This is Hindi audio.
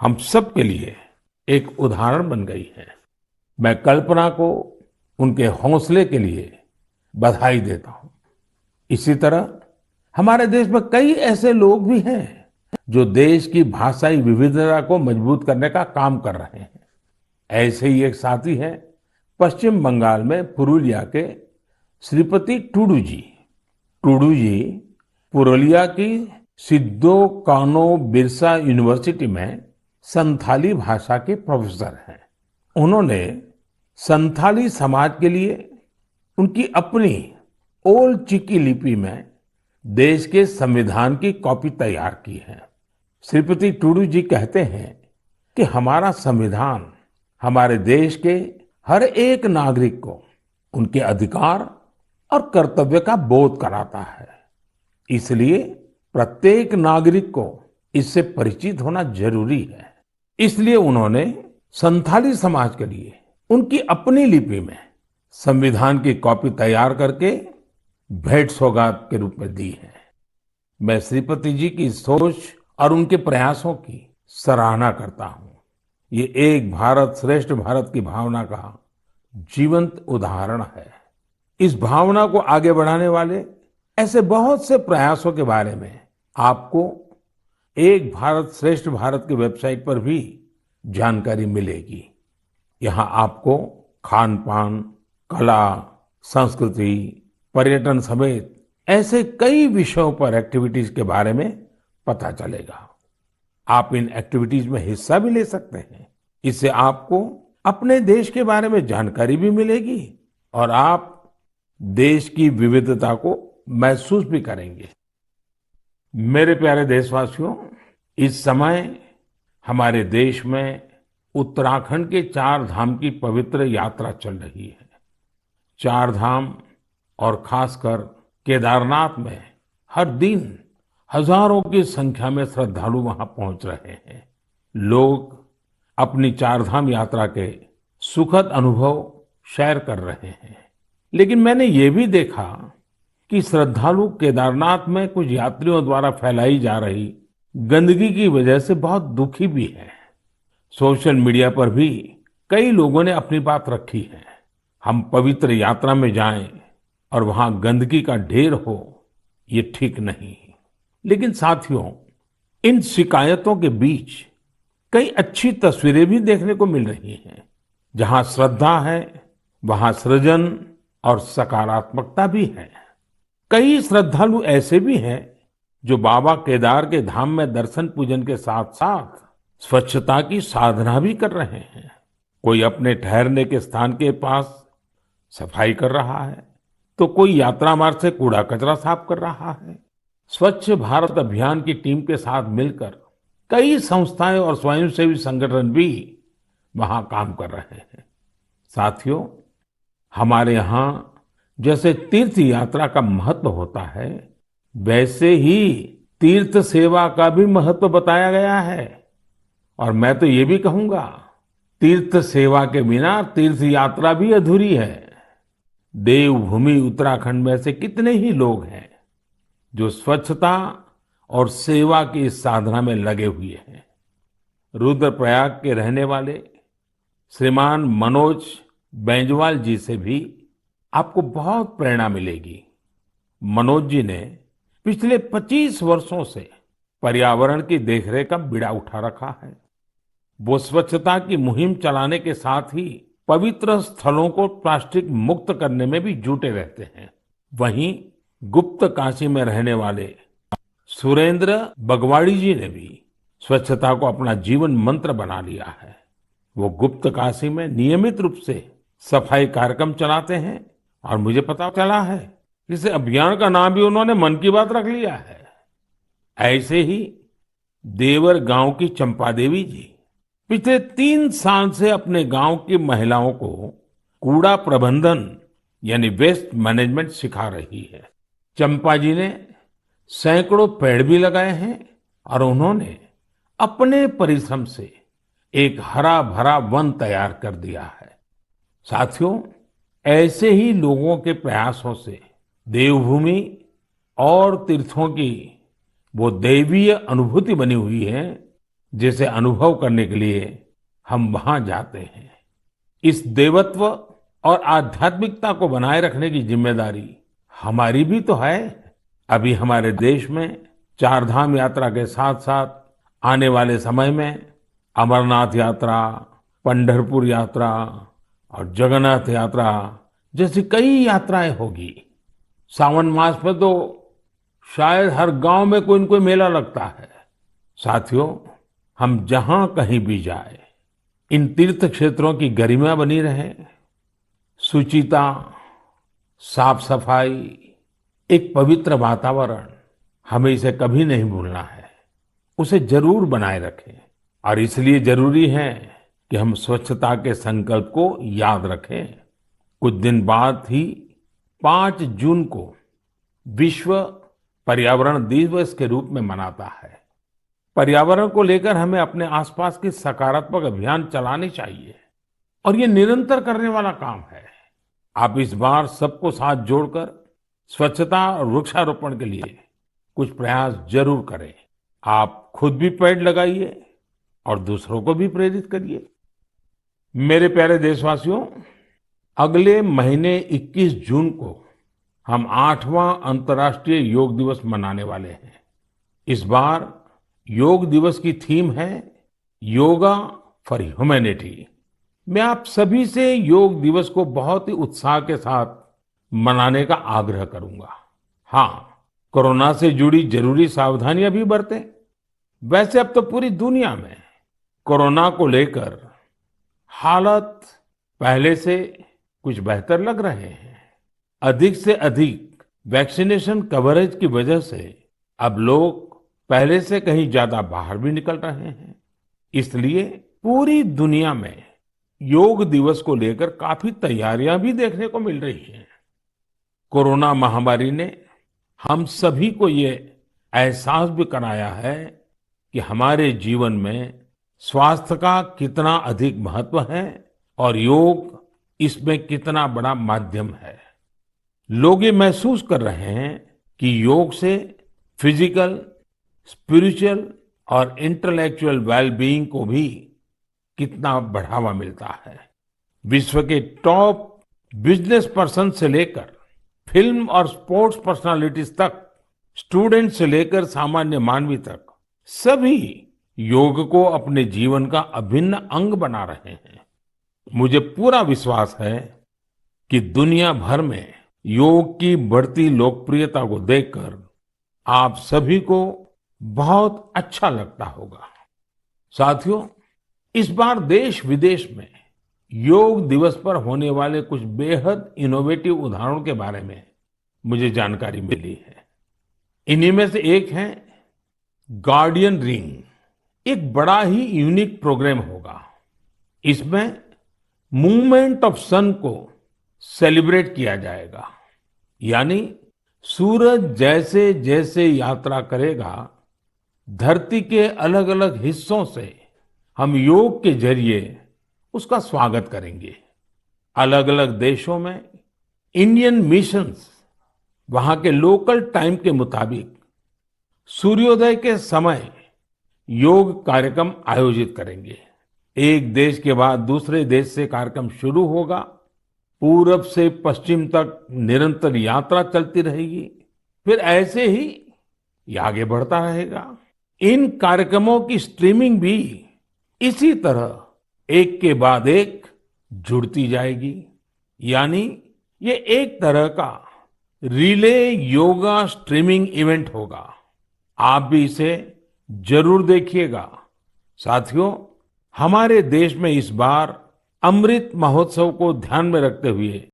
हम सब के लिए एक उदाहरण बन गई है। मैं कल्पना को उनके हौसले के लिए बधाई देता हूँ। इसी तरह हमारे देश में कई ऐसे लोग भी हैं जो देश की भाषाई विविधता को मजबूत करने का काम कर रहे हैं। ऐसे ही एक साथी हैं पश्चिम बंगाल में पुरुलिया के श्रीपति टूडू जी। टूडू जी पुरुलिया की सिद्धो कानो बिरसा यूनिवर्सिटी में संथाली भाषा के प्रोफेसर हैं। उन्होंने संथाली समाज के लिए उनकी अपनी ओल चिकी लिपि में देश के संविधान की कॉपी तैयार की है। श्रीपति टूडू जी कहते हैं कि हमारा संविधान हमारे देश के हर एक नागरिक को उनके अधिकार और कर्तव्य का बोध कराता है। इसलिए प्रत्येक नागरिक को इससे परिचित होना जरूरी है। इसलिए उन्होंने संथाली समाज के लिए उनकी अपनी लिपि में संविधान की कॉपी तैयार करके भेंट सौगात के रूप में दी है। मैं श्रीपति जी की सोच और उनके प्रयासों की सराहना करता हूँ। ये एक भारत श्रेष्ठ भारत की भावना का जीवंत उदाहरण है। इस भावना को आगे बढ़ाने वाले ऐसे बहुत से प्रयासों के बारे में आपको एक भारत श्रेष्ठ भारत की वेबसाइट पर भी जानकारी मिलेगी। यहाँ आपको खान पान, कला, संस्कृति, पर्यटन समेत ऐसे कई विषयों पर एक्टिविटीज के बारे में पता चलेगा। आप इन एक्टिविटीज में हिस्सा भी ले सकते हैं। इससे आपको अपने देश के बारे में जानकारी भी मिलेगी और आप देश की विविधता को महसूस भी करेंगे। मेरे प्यारे देशवासियों, इस समय हमारे देश में उत्तराखंड के 4 धाम की पवित्र यात्रा चल रही है। 4 धाम और खासकर केदारनाथ में हर दिन हजारों की संख्या में श्रद्धालु वहां पहुंच रहे हैं। लोग अपनी 4 धाम यात्रा के सुखद अनुभव शेयर कर रहे हैं। लेकिन मैंने ये भी देखा कि श्रद्धालु केदारनाथ में कुछ यात्रियों द्वारा फैलाई जा रही गंदगी की वजह से बहुत दुखी भी है। सोशल मीडिया पर भी कई लोगों ने अपनी बात रखी है। हम पवित्र यात्रा में जाएं और वहां गंदगी का ढेर हो, ये ठीक नहीं। लेकिन साथियों, इन शिकायतों के बीच कई अच्छी तस्वीरें भी देखने को मिल रही हैं। जहां श्रद्धा है, वहां सृजन और सकारात्मकता भी है। कई श्रद्धालु ऐसे भी हैं जो बाबा केदार के धाम में दर्शन पूजन के साथ साथ स्वच्छता की साधना भी कर रहे हैं। कोई अपने ठहरने के स्थान के पास सफाई कर रहा है, तो कोई यात्रा मार्ग से कूड़ा कचरा साफ कर रहा है। स्वच्छ भारत अभियान की टीम के साथ मिलकर कई संस्थाएं और स्वयंसेवी संगठन भी वहां काम कर रहे हैं। साथियों, हमारे यहाँ जैसे तीर्थ यात्रा का महत्व होता है, वैसे ही तीर्थ सेवा का भी महत्व बताया गया है। और मैं तो ये भी कहूंगा, तीर्थ सेवा के बिना तीर्थ यात्रा भी अधूरी है। देवभूमि उत्तराखंड में से कितने ही लोग हैं जो स्वच्छता और सेवा की इस साधना में लगे हुए हैं। रुद्रप्रयाग के रहने वाले श्रीमान मनोज बेंजवाल जी से भी आपको बहुत प्रेरणा मिलेगी। मनोज जी ने पिछले 25 वर्षों से पर्यावरण की देखरेख का बीड़ा उठा रखा है। वो स्वच्छता की मुहिम चलाने के साथ ही पवित्र स्थलों को प्लास्टिक मुक्त करने में भी जुटे रहते हैं। वहीं गुप्त काशी में रहने वाले सुरेंद्र बगवाड़ी जी ने भी स्वच्छता को अपना जीवन मंत्र बना लिया है। वो गुप्त काशी में नियमित रूप से सफाई कार्यक्रम चलाते हैं और मुझे पता चला है इस अभियान का नाम भी उन्होंने मन की बात रख लिया है। ऐसे ही देवर गांव की चंपा देवी जी पिछले 3 साल से अपने गांव की महिलाओं को कूड़ा प्रबंधन यानी वेस्ट मैनेजमेंट सिखा रही है। चंपा जी ने सैकड़ों पेड़ भी लगाए हैं और उन्होंने अपने परिश्रम से एक हरा भरा वन तैयार कर दिया है। साथियों, ऐसे ही लोगों के प्रयासों से देवभूमि और तीर्थों की वो दैवीय अनुभूति बनी हुई है, जैसे अनुभव करने के लिए हम वहां जाते हैं। इस देवत्व और आध्यात्मिकता को बनाए रखने की जिम्मेदारी हमारी भी तो है। अभी हमारे देश में चार धाम यात्रा के साथ साथ आने वाले समय में अमरनाथ यात्रा, पंढरपुर यात्रा और जगन्नाथ यात्रा जैसी कई यात्राएं होगी। सावन मास में तो शायद हर गांव में कोई न कोई मेला लगता है। साथियों, हम जहां कहीं भी जाए, इन तीर्थ क्षेत्रों की गरिमा बनी रहे, शुचिता, साफ सफाई, एक पवित्र वातावरण, हमें इसे कभी नहीं भूलना है। उसे जरूर बनाए रखें। और इसलिए जरूरी है कि हम स्वच्छता के संकल्प को याद रखें। कुछ दिन बाद ही 5 जून को विश्व पर्यावरण दिवस के रूप में मनाता है। पर्यावरण को लेकर हमें अपने आसपास की सकारात्मक अभियान चलाने चाहिए और ये निरंतर करने वाला काम है। आप इस बार सबको साथ जोड़कर स्वच्छता और वृक्षारोपण के लिए कुछ प्रयास जरूर करें। आप खुद भी पेड़ लगाइए और दूसरों को भी प्रेरित करिए। मेरे प्यारे देशवासियों, अगले महीने 21 जून को हम 8वां अंतर्राष्ट्रीय योग दिवस मनाने वाले हैं। इस बार योग दिवस की थीम है योगा फॉर ह्यूमैनिटी। मैं आप सभी से योग दिवस को बहुत ही उत्साह के साथ मनाने का आग्रह करूंगा। हाँ, कोरोना से जुड़ी जरूरी सावधानियां भी बरतें। वैसे अब तो पूरी दुनिया में कोरोना को लेकर हालत पहले से कुछ बेहतर लग रहे हैं। अधिक से अधिक वैक्सीनेशन कवरेज की वजह से अब लोग पहले से कहीं ज्यादा बाहर भी निकल रहे हैं। इसलिए पूरी दुनिया में योग दिवस को लेकर काफी तैयारियां भी देखने को मिल रही हैं। कोरोना महामारी ने हम सभी को ये एहसास भी कराया है कि हमारे जीवन में स्वास्थ्य का कितना अधिक महत्व है और योग इसमें कितना बड़ा माध्यम है। लोग ये महसूस कर रहे हैं कि योग से फिजिकल, स्पिरिचुअल और इंटेलेक्चुअल वेलबीइंग को भी कितना बढ़ावा मिलता है। विश्व के टॉप बिजनेस पर्सन से लेकर फिल्म और स्पोर्ट्स पर्सनालिटीज तक, स्टूडेंट से लेकर सामान्य मानवी तक, सभी योग को अपने जीवन का अभिन्न अंग बना रहे हैं। मुझे पूरा विश्वास है कि दुनिया भर में योग की बढ़ती लोकप्रियता को देखकर आप सभी को बहुत अच्छा लगता होगा। साथियों, इस बार देश विदेश में योग दिवस पर होने वाले कुछ बेहद इनोवेटिव उदाहरणों के बारे में मुझे जानकारी मिली है। इन्हीं में से एक है गार्डियन रिंग। एक बड़ा ही यूनिक प्रोग्राम होगा। इसमें मूवमेंट ऑफ सन को सेलिब्रेट किया जाएगा। यानी सूरज जैसे जैसे यात्रा करेगा, धरती के अलग अलग हिस्सों से हम योग के जरिए उसका स्वागत करेंगे। अलग अलग देशों में इंडियन मिशंस वहां के लोकल टाइम के मुताबिक सूर्योदय के समय योग कार्यक्रम आयोजित करेंगे। एक देश के बाद दूसरे देश से कार्यक्रम शुरू होगा। पूरब से पश्चिम तक निरंतर यात्रा चलती रहेगी। फिर ऐसे ही ये आगे बढ़ता रहेगा। इन कार्यक्रमों की स्ट्रीमिंग भी इसी तरह एक के बाद एक जुड़ती जाएगी। यानी ये एक तरह का रिले योगा स्ट्रीमिंग इवेंट होगा। आप भी इसे जरूर देखिएगा। साथियों, हमारे देश में इस बार अमृत महोत्सव को ध्यान में रखते हुए